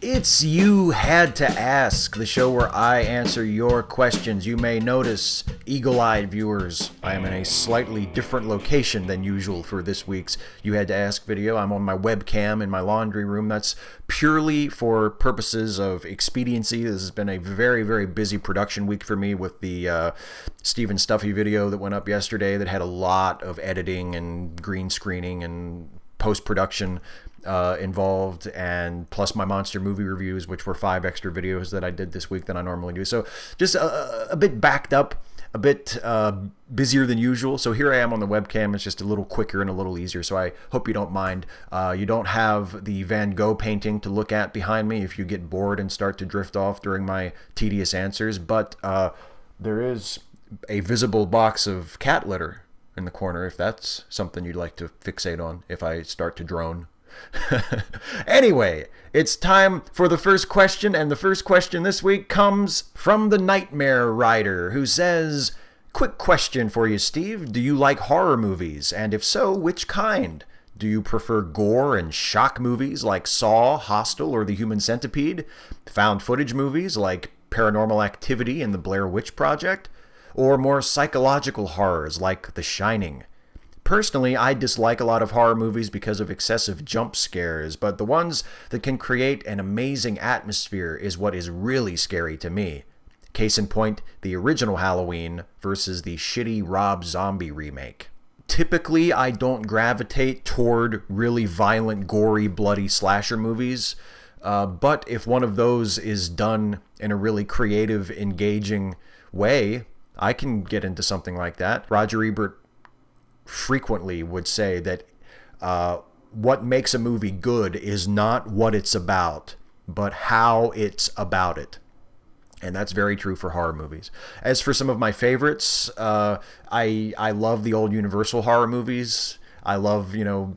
It's You Had to Ask, the show where I answer your questions. You may notice, eagle-eyed viewers, I am in a slightly different location than usual for this week's You Had to Ask video. I'm on my webcam in my laundry room. That's purely for purposes of expediency. This has been a very, very busy production week for me with the Stephen Stuffy video that went up yesterday that had a lot of editing and green screening and post-production involved, and plus my monster movie reviews, which were 5 extra videos that I did this week than I normally do. So just a bit backed up, a bit busier than usual. So here I am on the webcam. It's just a little quicker and a little easier. So I hope you don't mind. You don't have the Van Gogh painting to look at behind me if you get bored and start to drift off during my tedious answers. But there is a visible box of cat litter in the corner, if that's something you'd like to fixate on if I start to drone. Anyway, it's time for the first question, and the first question this week comes from the Nightmare Rider, who says, "Quick question for you, Steve. Do you like horror movies? And if so, which kind? Do you prefer gore and shock movies like Saw, Hostel, or The Human Centipede? Found footage movies like Paranormal Activity and The Blair Witch Project? Or more psychological horrors like The Shining? Personally, I dislike a lot of horror movies because of excessive jump scares, but the ones that can create an amazing atmosphere is what is really scary to me. Case in point, the original Halloween versus the shitty Rob Zombie remake. Typically, I don't gravitate toward really violent, gory, bloody slasher movies, but if one of those is done in a really creative, engaging way, I can get into something like that. Roger Ebert frequently would say that what makes a movie good is not what it's about, but how it's about it. And that's very true for horror movies. As for some of my favorites, I love the old Universal horror movies. I love,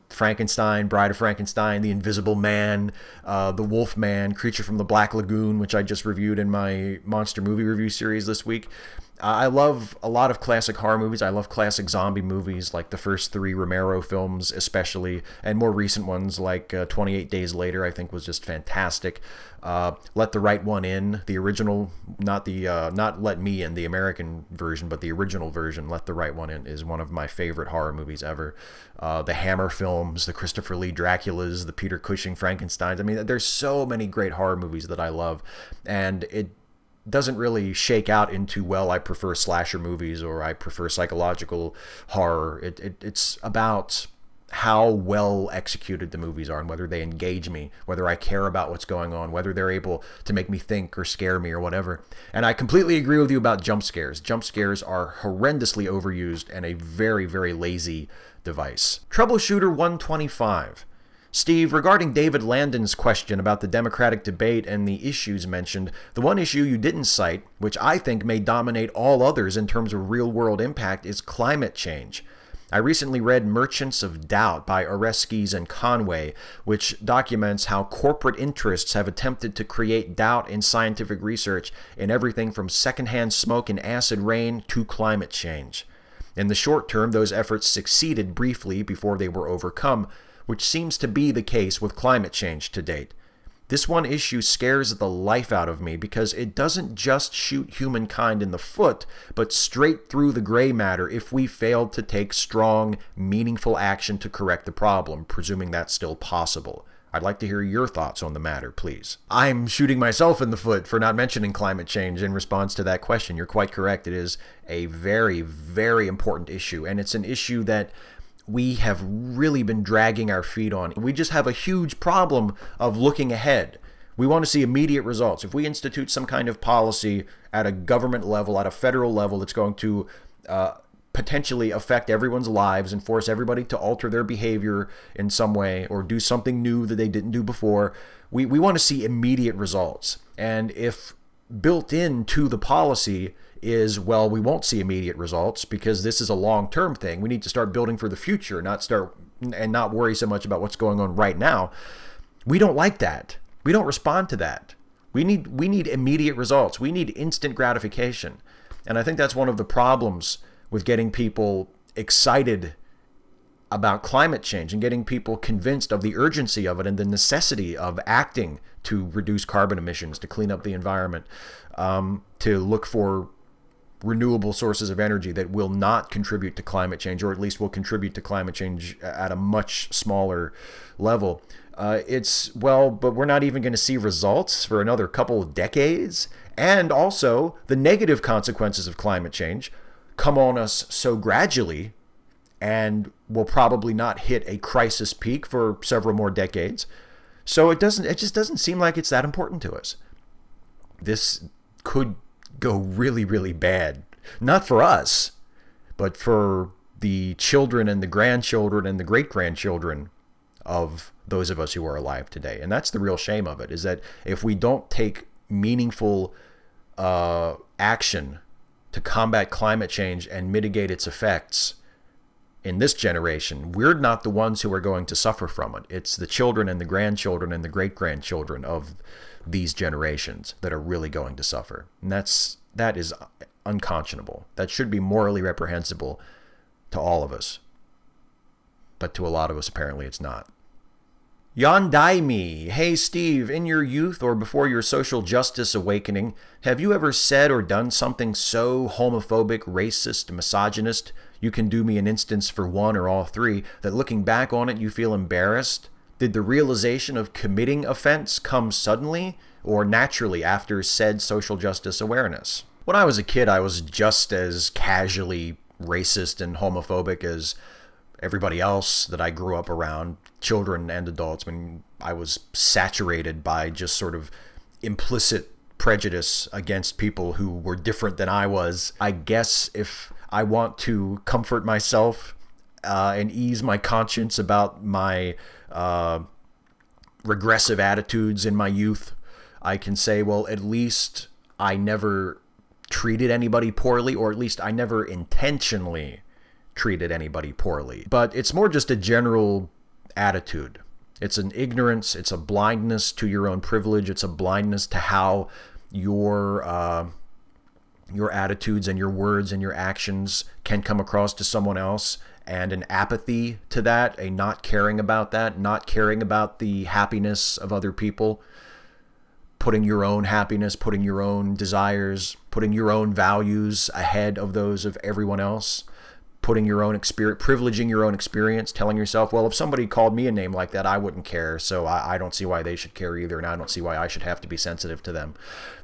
Frankenstein, Bride of Frankenstein, The Invisible Man, The Wolf Man, Creature from the Black Lagoon, which I just reviewed in my monster movie review series this week. I love a lot of classic horror movies. I love classic zombie movies, like the first 3 Romero films especially, and more recent ones like 28 Days Later, I think was just fantastic. Let the Right One In, the original, not Let Me In, the American version, but the original version, Let the Right One In, is one of my favorite horror movies ever. The Hammer films, the Christopher Lee Draculas, the Peter Cushing Frankensteins. I mean, there's so many great horror movies that I love, and it doesn't really shake out into, well, I prefer slasher movies or I prefer psychological horror. It's about how well executed the movies are and whether they engage me, whether I care about what's going on, whether they're able to make me think or scare me or whatever. And I completely agree with you about jump scares. Jump scares are horrendously overused and a very, very lazy device. Troubleshooter 125. Steve, regarding David Landon's question about the Democratic debate and the issues mentioned, the one issue you didn't cite, which I think may dominate all others in terms of real-world impact, is climate change. I recently read Merchants of Doubt by Oreskes and Conway, which documents how corporate interests have attempted to create doubt in scientific research in everything from secondhand smoke and acid rain to climate change. In the short term, those efforts succeeded briefly before they were overcome, which seems to be the case with climate change to date. This one issue scares the life out of me because it doesn't just shoot humankind in the foot, but straight through the gray matter if we failed to take strong, meaningful action to correct the problem, presuming that's still possible. I'd like to hear your thoughts on the matter, please. I'm shooting myself in the foot for not mentioning climate change in response to that question. You're quite correct. It is a very, very important issue, and it's an issue that we have really been dragging our feet on. We just have a huge problem of looking ahead. We want to see immediate results. If we institute some kind of policy at a government level, at a federal level, that's going to potentially affect everyone's lives and force everybody to alter their behavior in some way or do something new that they didn't do before, we want to see immediate results. And if built into the policy is, well, we won't see immediate results because this is a long-term thing. We need to start building for the future, not worry so much about what's going on right now. We don't like that. We don't respond to that. We need immediate results. We need instant gratification. And I think that's one of the problems with getting people excited about climate change and getting people convinced of the urgency of it and the necessity of acting to reduce carbon emissions, to clean up the environment, to look for renewable sources of energy that will not contribute to climate change, or at least will contribute to climate change at a much smaller level. But we're not even going to see results for another couple of decades. And also, the negative consequences of climate change come on us so gradually and will probably not hit a crisis peak for several more decades. So it just doesn't seem like it's that important to us. This could go really, really bad. Not for us, but for the children and the grandchildren and the great-grandchildren of those of us who are alive today. And that's the real shame of it, is that if we don't take meaningful action to combat climate change and mitigate its effects in this generation, we're not the ones who are going to suffer from it. It's the children and the grandchildren and the great-grandchildren of these generations that are really going to suffer. And that is unconscionable. That should be morally reprehensible to all of us. But to a lot of us, apparently, it's not. Yondaimi, hey Steve, in your youth or before your social justice awakening, have you ever said or done something so homophobic, racist, misogynist, you can do me an instance for one or all three, that looking back on it you feel embarrassed? Did the realization of committing offense come suddenly or naturally after said social justice awareness? When I was a kid, I was just as casually racist and homophobic as everybody else that I grew up around, children and adults. I mean, I was saturated by just sort of implicit prejudice against people who were different than I was. I guess if I want to comfort myself and ease my conscience about my regressive attitudes in my youth, I can say, well, at least I never treated anybody poorly, or at least I never intentionally treated anybody poorly. But it's more just a general attitude. It's an ignorance, it's a blindness to your own privilege, it's a blindness to how your attitudes and your words and your actions can come across to someone else, and an apathy to that, a not caring about that, not caring about the happiness of other people, putting your own happiness, putting your own desires, putting your own values ahead of those of everyone else, putting your own experience, privileging your own experience, telling yourself, well, if somebody called me a name like that, I wouldn't care, so I don't see why they should care either, and I don't see why I should have to be sensitive to them.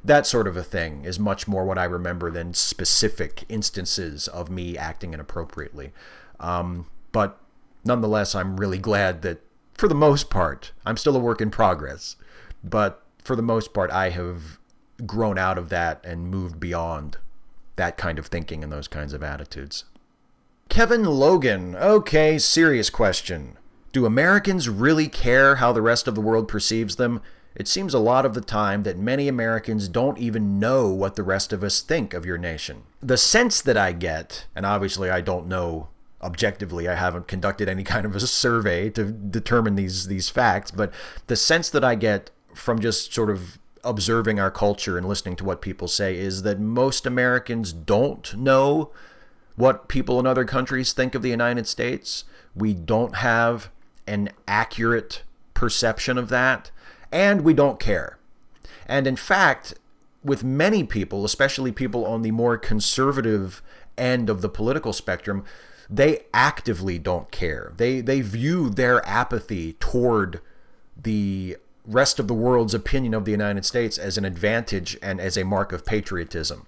That sort of a thing is much more what I remember than specific instances of me acting inappropriately. But nonetheless, I'm really glad that, for the most part, I'm still a work in progress, but for the most part, I have grown out of that and moved beyond that kind of thinking and those kinds of attitudes. Kevin Logan, okay, serious question. Do Americans really care how the rest of the world perceives them? It seems a lot of the time that many Americans don't even know what the rest of us think of your nation. The sense that I get, and obviously I don't know objectively, I haven't conducted any kind of a survey to determine these facts, but the sense that I get from just sort of observing our culture and listening to what people say is that most Americans don't know what people in other countries think of the United States. We don't have an accurate perception of that, and we don't care. And in fact, with many people, especially people on the more conservative end of the political spectrum, they actively don't care. They view their apathy toward the rest of the world's opinion of the United States as an advantage and as a mark of patriotism.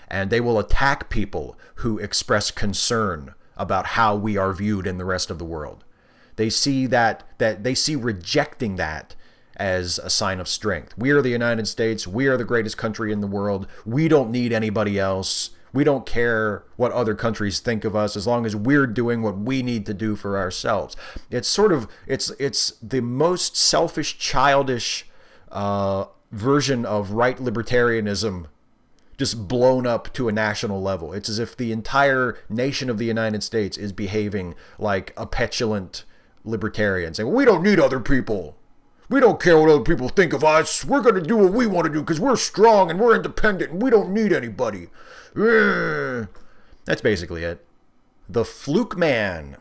And they will attack people who express concern about how we are viewed in the rest of the world. They see that they see rejecting that as a sign of strength. We are the United States. We are the greatest country in the world. We don't need anybody else. We don't care what other countries think of us as long as we're doing what we need to do for ourselves. It's sort of, it's the most selfish, childish version of right libertarianism just blown up to a national level. It's as if the entire nation of the United States is behaving like a petulant libertarian, saying, we don't need other people. We don't care what other people think of us. We're going to do what we want to do because we're strong and we're independent and we don't need anybody. That's basically it. The Fluke Man.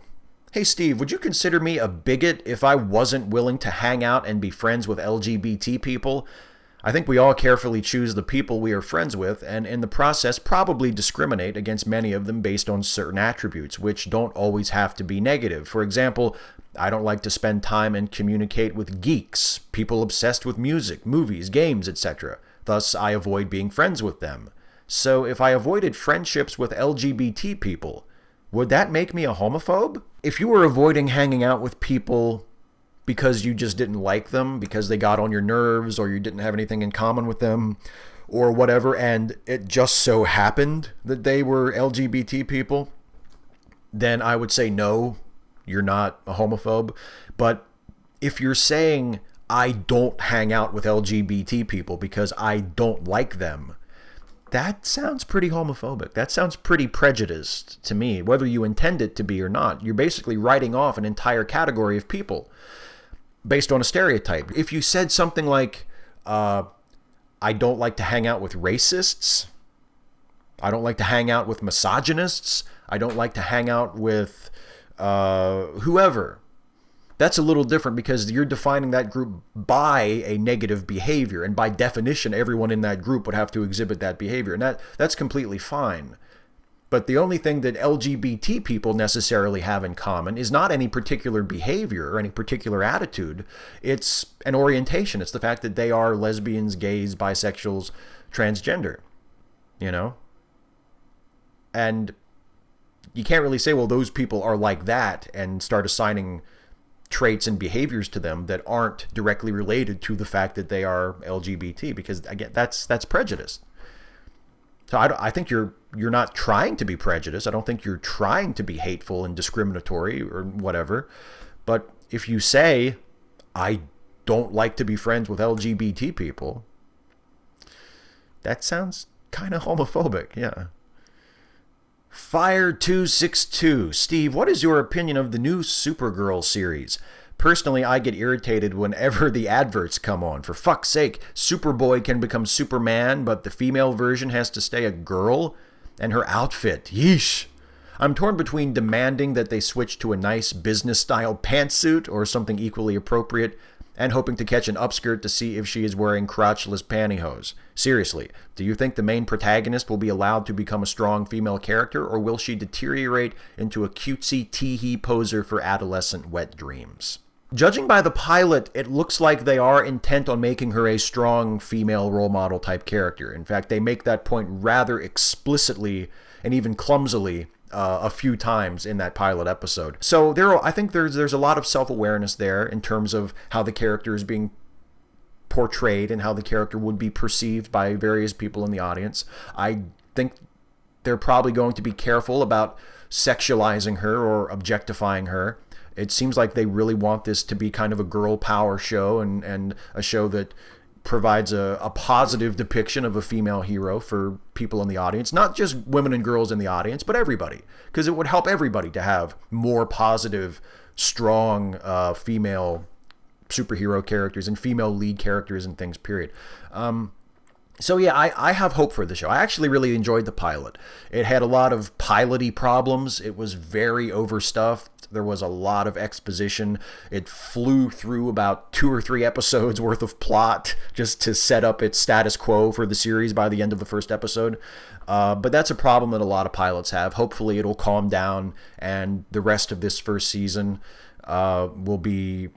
Hey Steve, would you consider me a bigot if I wasn't willing to hang out and be friends with LGBT people? I think we all carefully choose the people we are friends with, and in the process probably discriminate against many of them based on certain attributes, which don't always have to be negative. For example, I don't like to spend time and communicate with geeks, people obsessed with music, movies, games, etc. Thus, I avoid being friends with them. So if I avoided friendships with LGBT people, would that make me a homophobe? If you were avoiding hanging out with people because you just didn't like them, because they got on your nerves, or you didn't have anything in common with them, or whatever, and it just so happened that they were LGBT people, then I would say no, you're not a homophobe. But if you're saying, I don't hang out with LGBT people because I don't like them, that sounds pretty homophobic. That sounds pretty prejudiced to me, whether you intend it to be or not. You're basically writing off an entire category of people based on a stereotype. If you said something like, I don't like to hang out with racists, I don't like to hang out with misogynists, I don't like to hang out with whoever, that's a little different because you're defining that group by a negative behavior. And by definition, everyone in that group would have to exhibit that behavior. And that's completely fine. But the only thing that LGBT people necessarily have in common is not any particular behavior or any particular attitude. It's an orientation. It's the fact that they are lesbians, gays, bisexuals, transgender, you know? And you can't really say, well, those people are like that, and start assigning traits and behaviors to them that aren't directly related to the fact that they are LGBT, because again, that's prejudice. So I think you're not trying to be prejudiced. I don't think you're trying to be hateful and discriminatory or whatever. But if you say, I don't like to be friends with LGBT people, that sounds kind of homophobic, yeah. Fire262. Steve, what is your opinion of the new Supergirl series? Personally, I get irritated whenever the adverts come on. For fuck's sake, Superboy can become Superman, but the female version has to stay a girl? And her outfit, yeesh. I'm torn between demanding that they switch to a nice business-style pantsuit or something equally appropriate, and hoping to catch an upskirt to see if she is wearing crotchless pantyhose. Seriously, do you think the main protagonist will be allowed to become a strong female character, or will she deteriorate into a cutesy tee-hee poser for adolescent wet dreams? Judging by the pilot, it looks like they are intent on making her a strong female role model type character. In fact, they make that point rather explicitly and even clumsily a few times in that pilot episode. So I think there's a lot of self-awareness there in terms of how the character is being portrayed and how the character would be perceived by various people in the audience. I think they're probably going to be careful about sexualizing her or objectifying her. It seems like they really want this to be kind of a girl power show and a show that provides a positive depiction of a female hero for people in the audience, not just women and girls in the audience, but everybody, because it would help everybody to have more positive, strong female superhero characters and female lead characters and things, period. So yeah, I have hope for the show. I actually really enjoyed the pilot. It had a lot of piloty problems. It was very overstuffed. There was a lot of exposition. It flew through about 2 or 3 episodes worth of plot just to set up its status quo for the series by the end of the first episode. But that's a problem that a lot of pilots have. Hopefully it'll calm down and the rest of this first season will be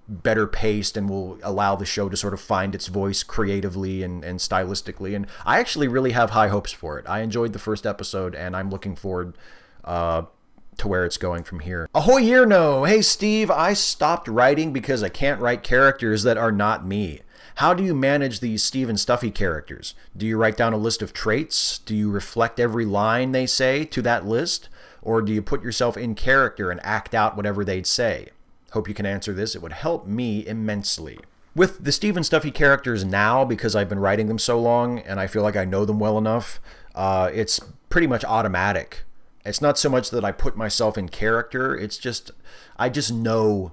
better paced and will allow the show to sort of find its voice creatively and stylistically. And I actually really have high hopes for it. I enjoyed the first episode and I'm looking forward to where it's going from here. Ahoy Yearno! Hey Steve, I stopped writing because I can't write characters that are not me. How do you manage these Steve and Stuffy characters? Do you write down a list of traits? Do you reflect every line they say to that list? Or do you put yourself in character and act out whatever they'd say? Hope you can answer this. It would help me immensely. With the Steve and Stuffy characters now, because I've been writing them so long and I feel like I know them well enough, it's pretty much automatic. It's not so much that I put myself in character, it's just, I just know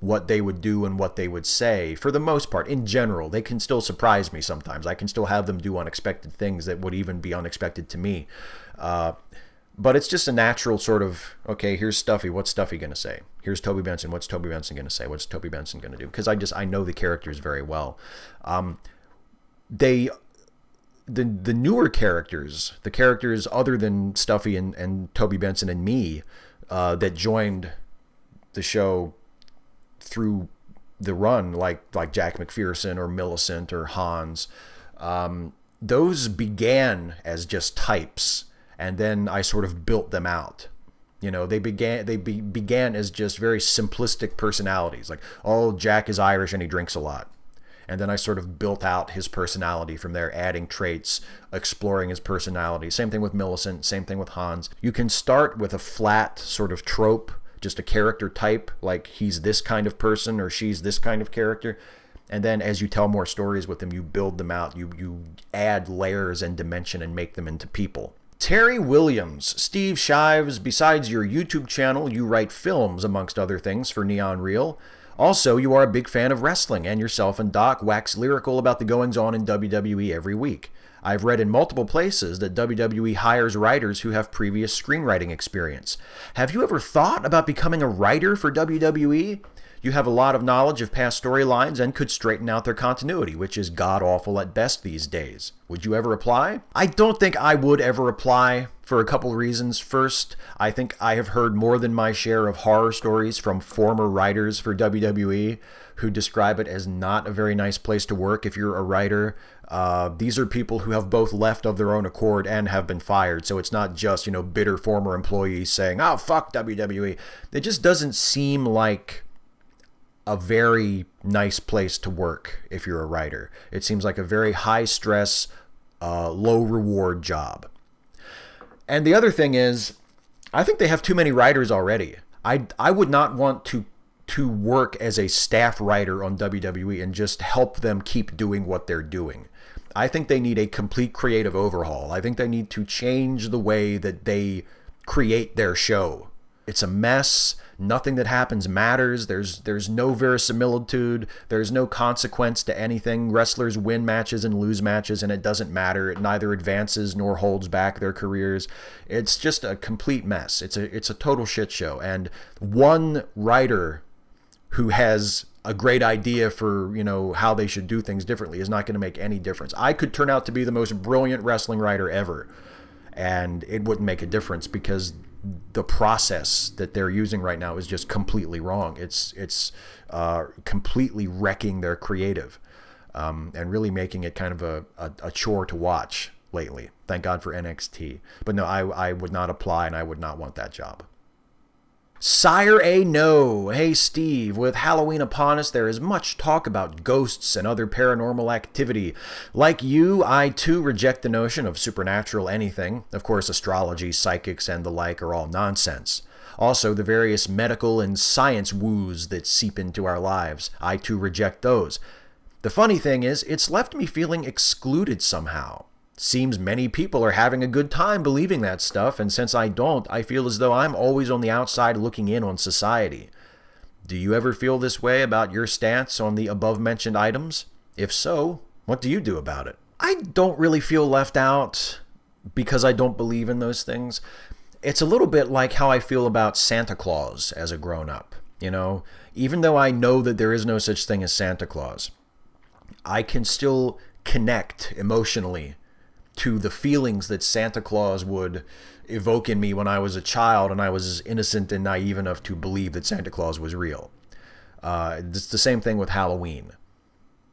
what they would do and what they would say for the most part. In general, they can still surprise me sometimes. I can still have them do unexpected things that would even be unexpected to me. But it's just a natural sort of, okay, here's Stuffy. What's Stuffy going to say? Here's Toby Benson. What's Toby Benson going to say? What's Toby Benson going to do? Because I know the characters very well. They the newer characters, the characters other than Stuffy and Toby Benson and me, that joined the show through the run, like Jack McPherson or Millicent or Hans, those began as just types, and then I sort of built them out. They began as just very simplistic personalities, like, oh, Jack is Irish and he drinks a lot. And then I sort of built out his personality from there, adding traits, exploring his personality. Same thing with Millicent, same thing with Hans. You can start with a flat sort of trope, just a character type, like he's this kind of person or she's this kind of character. And then as you tell more stories with them, you build them out. You add layers and dimension and make them into people. Terry Williams, Steve Shives, besides your YouTube channel, you write films, amongst other things, for Neon Reel. Also, you are a big fan of wrestling, and yourself and Doc wax lyrical about the goings-on in WWE every week. I've read in multiple places that WWE hires writers who have previous screenwriting experience. Have you ever thought about becoming a writer for WWE? You have a lot of knowledge of past storylines and could straighten out their continuity, which is god-awful at best these days. Would you ever apply? I don't think I would ever apply, for a couple reasons. First, I think I have heard more than my share of horror stories from former writers for WWE who describe it as not a very nice place to work if you're a writer. These are people who have both left of their own accord and have been fired, so it's not just, bitter former employees saying, oh, fuck WWE. It just doesn't seem like a very nice place to work if you're a writer. It seems like a very high stress, low reward job. And the other thing is, I think they have too many writers already. I would not want to work as a staff writer on WWE and just help them keep doing what they're doing. I think they need a complete creative overhaul. I think they need to change the way that they create their show. It's a mess. Nothing that happens matters. There's no verisimilitude. There's no consequence to anything. Wrestlers win matches and lose matches, and it doesn't matter. It neither advances nor holds back their careers. It's just a complete mess. It's a total shit show. And one writer who has a great idea for, how they should do things differently is not going to make any difference. I could turn out to be the most brilliant wrestling writer ever, and it wouldn't make a difference because the process that they're using right now is just completely wrong. It's completely wrecking their creative, and really making it kind of a chore to watch lately. Thank God for NXT. But no, I would not apply, and I would not want that job. Sire A. No. Hey Steve, with Halloween upon us, there is much talk about ghosts and other paranormal activity. Like you, I too reject the notion of supernatural anything. Of course, astrology, psychics, and the like are all nonsense. Also, the various medical and science woos that seep into our lives, I too reject those. The funny thing is, it's left me feeling excluded somehow. Seems many people are having a good time believing that stuff, and since I don't, I feel as though I'm always on the outside looking in on society. Do you ever feel this way about your stance on the above-mentioned items? If so, what do you do about it? I don't really feel left out because I don't believe in those things. It's a little bit like how I feel about Santa Claus as a grown-up. Even though I know that there is no such thing as Santa Claus, I can still connect emotionally to the feelings that Santa Claus would evoke in me when I was a child and I was innocent and naive enough to believe that Santa Claus was real. It's the same thing with Halloween.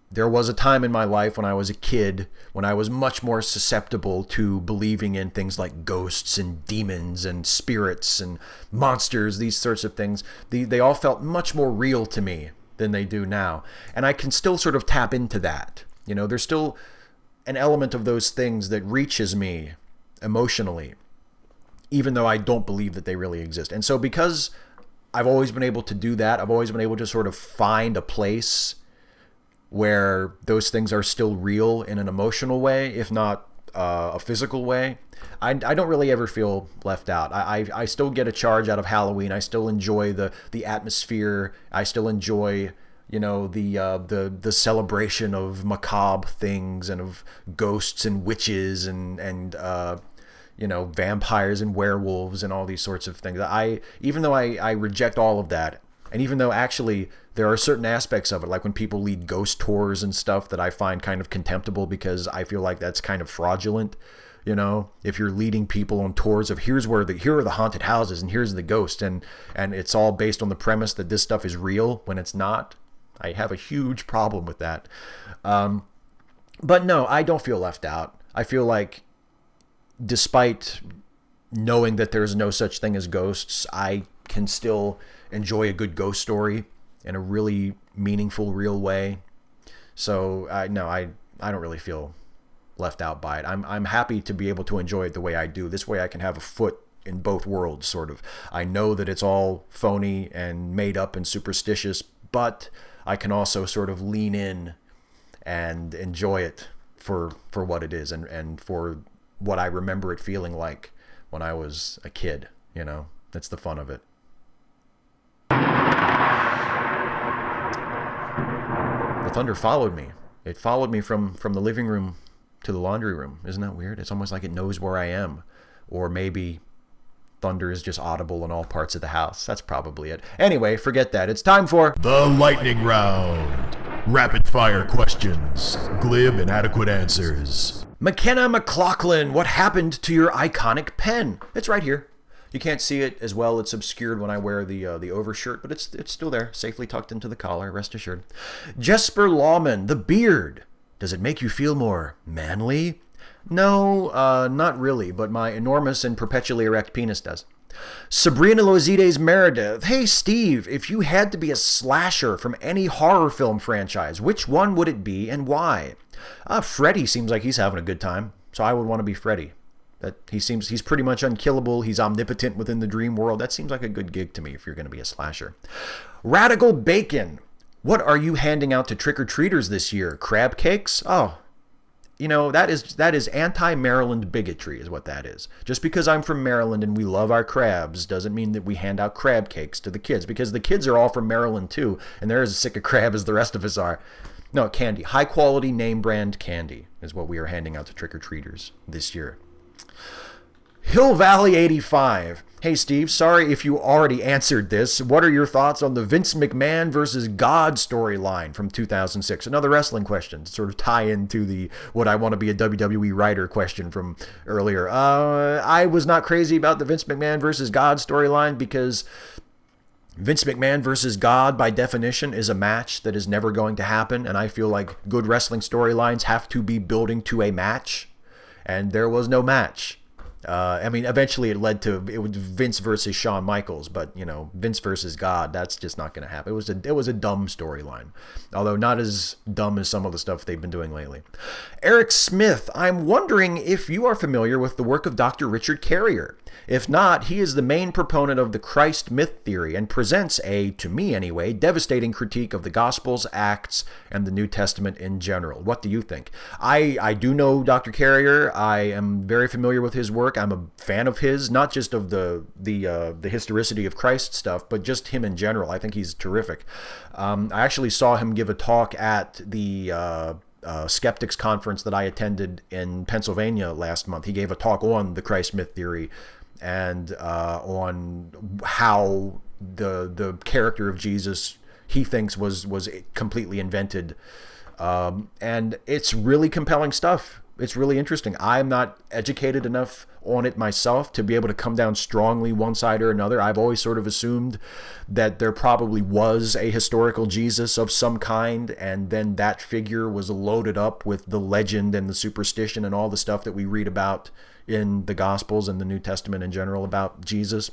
There was a time in my life when I was a kid when I was much more susceptible to believing in things like ghosts and demons and spirits and monsters, these sorts of things. They all felt much more real to me than they do now. And I can still sort of tap into that. There's still an element of those things that reaches me emotionally, even though I don't believe that they really exist. And so because I've always been able to do that, I've always been able to sort of find a place where those things are still real in an emotional way, if not a physical way. I don't really ever feel left out. I still get a charge out of Halloween. I still enjoy the atmosphere. I still enjoy the celebration of macabre things and of ghosts and witches and vampires and werewolves and all these sorts of things. Even though I reject all of that, and even though actually there are certain aspects of it, like when people lead ghost tours and stuff, that I find kind of contemptible because I feel like that's kind of fraudulent. If you're leading people on tours of here are the haunted houses and here's the ghost, and it's all based on the premise that this stuff is real when it's not, I have a huge problem with that. But no, I don't feel left out. I feel like, despite knowing that there's no such thing as ghosts, I can still enjoy a good ghost story in a really meaningful, real way. So I don't really feel left out by it. I'm happy to be able to enjoy it the way I do. This way I can have a foot in both worlds, sort of. I know that it's all phony and made up and superstitious, but I can also sort of lean in and enjoy it for what it is, and for what I remember it feeling like when I was a kid. That's the fun of it. The thunder followed me. It followed me from the living room to the laundry room. Isn't that weird? It's almost like it knows where I am. Or maybe thunder is just audible in all parts of the house. That's probably it. Anyway, forget that. It's time for the lightning round. Rapid fire questions. Glib and adequate answers. McKenna McLaughlin, what happened to your iconic pen? It's right here. You can't see it as well. It's obscured when I wear the overshirt, but it's still there, safely tucked into the collar, rest assured. Jesper Lawman, the beard. Does it make you feel more manly? No, not really, but my enormous and perpetually erect penis does. Sabrina Lozides Meredith. Hey, Steve, if you had to be a slasher from any horror film franchise, which one would it be and why? Freddy seems like he's having a good time, so I would want to be Freddy. He's pretty much unkillable. He's omnipotent within the dream world. That seems like a good gig to me if you're going to be a slasher. Radical Bacon. What are you handing out to trick-or-treaters this year? Crab cakes? Oh, that is anti-Maryland bigotry is what that is. Just because I'm from Maryland and we love our crabs doesn't mean that we hand out crab cakes to the kids, because the kids are all from Maryland too, and they're as sick of crab as the rest of us are. No, candy. High-quality, name-brand candy is what we are handing out to trick-or-treaters this year. Hill Valley 85. Hey, Steve, sorry if you already answered this. What are your thoughts on the Vince McMahon versus God storyline from 2006? Another wrestling question to sort of tie into the what I want to be a WWE writer question from earlier. I was not crazy about the Vince McMahon versus God storyline because Vince McMahon versus God, by definition, is a match that is never going to happen, and I feel like good wrestling storylines have to be building to a match, and there was no match. Eventually it led to Vince versus Shawn Michaels, but Vince versus God, that's just not going to happen. It was a dumb storyline, although not as dumb as some of the stuff they've been doing lately. Eric Smith, I'm wondering if you are familiar with the work of Dr. Richard Carrier. If not, he is the main proponent of the Christ myth theory and presents a, to me anyway, devastating critique of the Gospels, Acts, and the New Testament in general. What do you think? I do know Dr. Carrier. I am very familiar with his work. I'm a fan of his, not just of the historicity of Christ stuff, but just him in general. I think he's terrific. I actually saw him give a talk at the Skeptics Conference that I attended in Pennsylvania last month. He gave a talk on the Christ myth theory and on how the character of Jesus he thinks was completely invented. And it's really compelling stuff. It's really interesting. I'm not educated enough on it myself to be able to come down strongly one side or another. I've always sort of assumed that there probably was a historical Jesus of some kind, and then that figure was loaded up with the legend and the superstition and all the stuff that we read about in the Gospels and the New Testament in general about Jesus.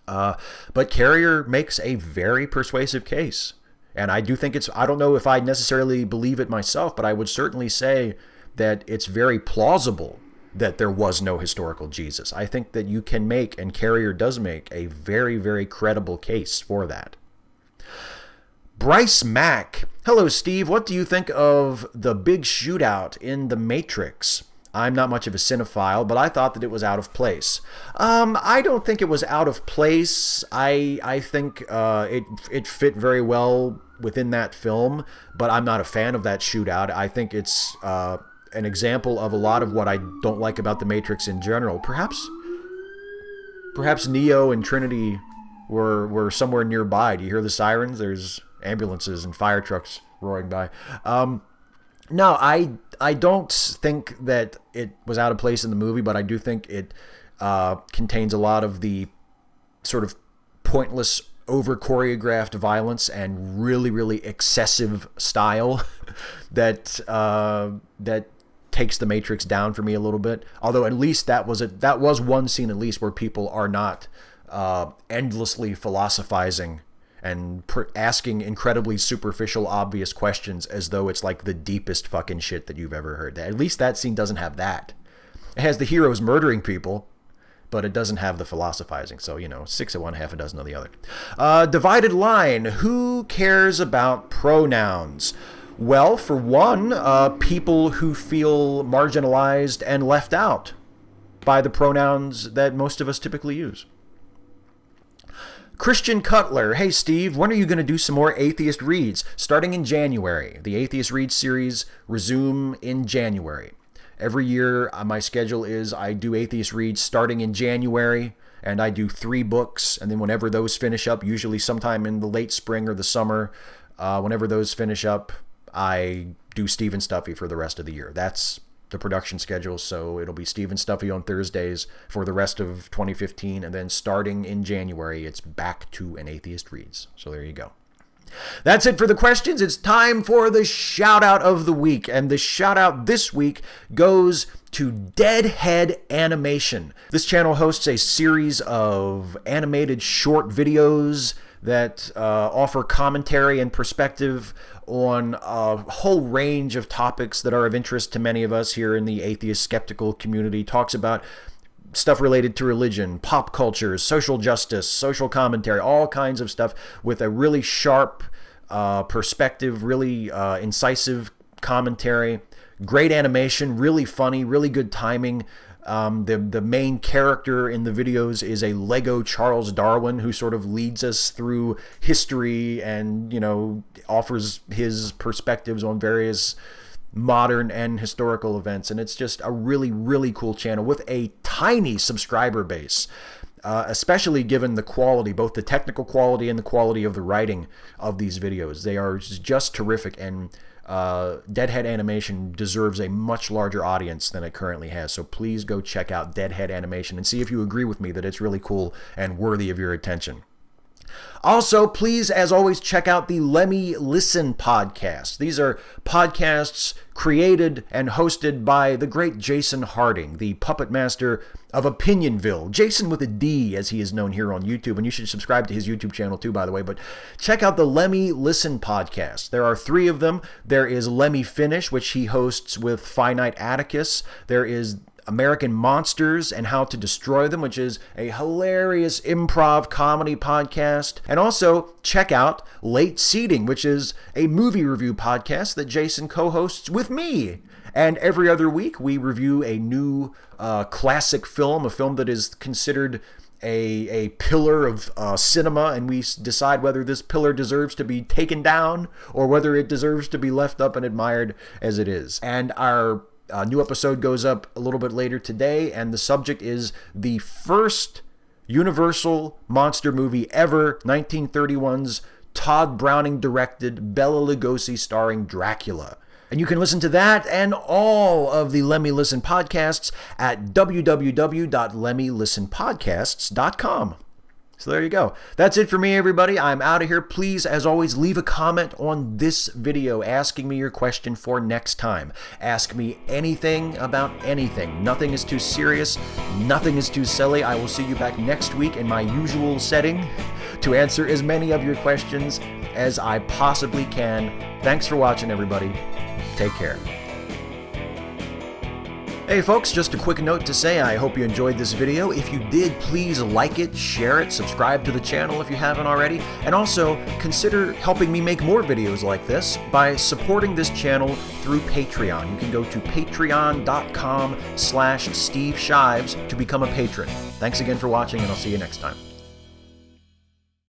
But Carrier makes a very persuasive case. And I do think I don't know if I necessarily believe it myself, but I would certainly say that it's very plausible that there was no historical Jesus. I think that you can make, and Carrier does make, a very, very credible case for that. Bryce Mack. Hello, Steve. What do you think of the big shootout in The Matrix? I'm not much of a cinephile, but I thought that it was out of place. I don't think it was out of place. I think it fit very well within that film, but I'm not a fan of that shootout. I think it's an example of a lot of what I don't like about the Matrix in general. Perhaps Neo and Trinity were somewhere nearby. Do you hear the sirens? There's ambulances and fire trucks roaring by. No, I don't think that it was out of place in the movie, but I do think it contains a lot of the sort of pointless, over-choreographed violence and really, really excessive style that takes the Matrix down for me a little bit. Although at least that was one scene at least where people are not endlessly philosophizing and asking incredibly superficial, obvious questions as though it's like the deepest fucking shit that you've ever heard. At least that scene doesn't have that. It has the heroes murdering people, but it doesn't have the philosophizing. So, 6 of one, half a dozen of the other. Divided line. Who cares about pronouns? Well, for one, people who feel marginalized and left out by the pronouns that most of us typically use. Christian Cutler. Hey, Steve, when are you going to do some more Atheist Reads? Starting in January. The Atheist Reads series resume in January. Every year, my schedule is I do Atheist Reads starting in January, and I do 3 books, and then whenever those finish up, usually sometime in the late spring or the summer, whenever those finish up, I do Steve and Stuffy for the rest of the year. That's the production schedule, so it'll be Steve and Stuffy on Thursdays for the rest of 2015, and then starting in January, it's back to an Atheist Reads. So there you go. That's it for the questions. It's time for the shout-out of the week, and the shout-out this week goes to DeadHead Animation. This channel hosts a series of animated short videos that offer commentary and perspective on a whole range of topics that are of interest to many of us here in the atheist skeptical community. Talks about stuff related to religion, pop culture, social justice, social commentary, all kinds of stuff with a really sharp perspective, really incisive commentary, great animation, really funny, really good timing. The main character in the videos is a Lego Charles Darwin who sort of leads us through history and, offers his perspectives on various modern and historical events. And it's just a really, really cool channel with a tiny subscriber base, especially given the quality, both the technical quality and the quality of the writing of these videos. They are just terrific, and DeadHead Animation deserves a much larger audience than it currently has. So please go check out DeadHead Animation and see if you agree with me that it's really cool and worthy of your attention. Also, please, as always, check out the Lemme Listen podcast. These are podcasts created and hosted by the great Jason Harding, the puppet master of Opinionville. Jason with a D, as he is known here on YouTube, and you should subscribe to his YouTube channel too, by the way. But check out the Lemme Listen podcast. There are 3 of them. There is Lemme Finish, which he hosts with Finite Atticus. There is American Monsters and How to Destroy Them, which is a hilarious improv comedy podcast. And also check out Late Seating, which is a movie review podcast that Jason co-hosts with me. And every other week we review a new classic film, a film that is considered a pillar of cinema, and we decide whether this pillar deserves to be taken down or whether it deserves to be left up and admired as it is. And our new episode goes up a little bit later today, and the subject is the first Universal monster movie ever, 1931's Todd Browning directed, Bela Lugosi starring Dracula. And you can listen to that and all of the Lemme Listen podcasts at www.lemmelistenpodcasts.com. So there you go. That's it for me, everybody. I'm out of here. Please, as always, leave a comment on this video asking me your question for next time. Ask me anything about anything. Nothing is too serious. Nothing is too silly. I will see you back next week in my usual setting to answer as many of your questions as I possibly can. Thanks for watching, everybody. Take care. Hey folks, just a quick note to say I hope you enjoyed this video. If you did, please like it, share it, subscribe to the channel if you haven't already, and also consider helping me make more videos like this by supporting this channel through Patreon. You can go to patreon.com/Steve Shives to become a patron. Thanks again for watching, and I'll see you next time.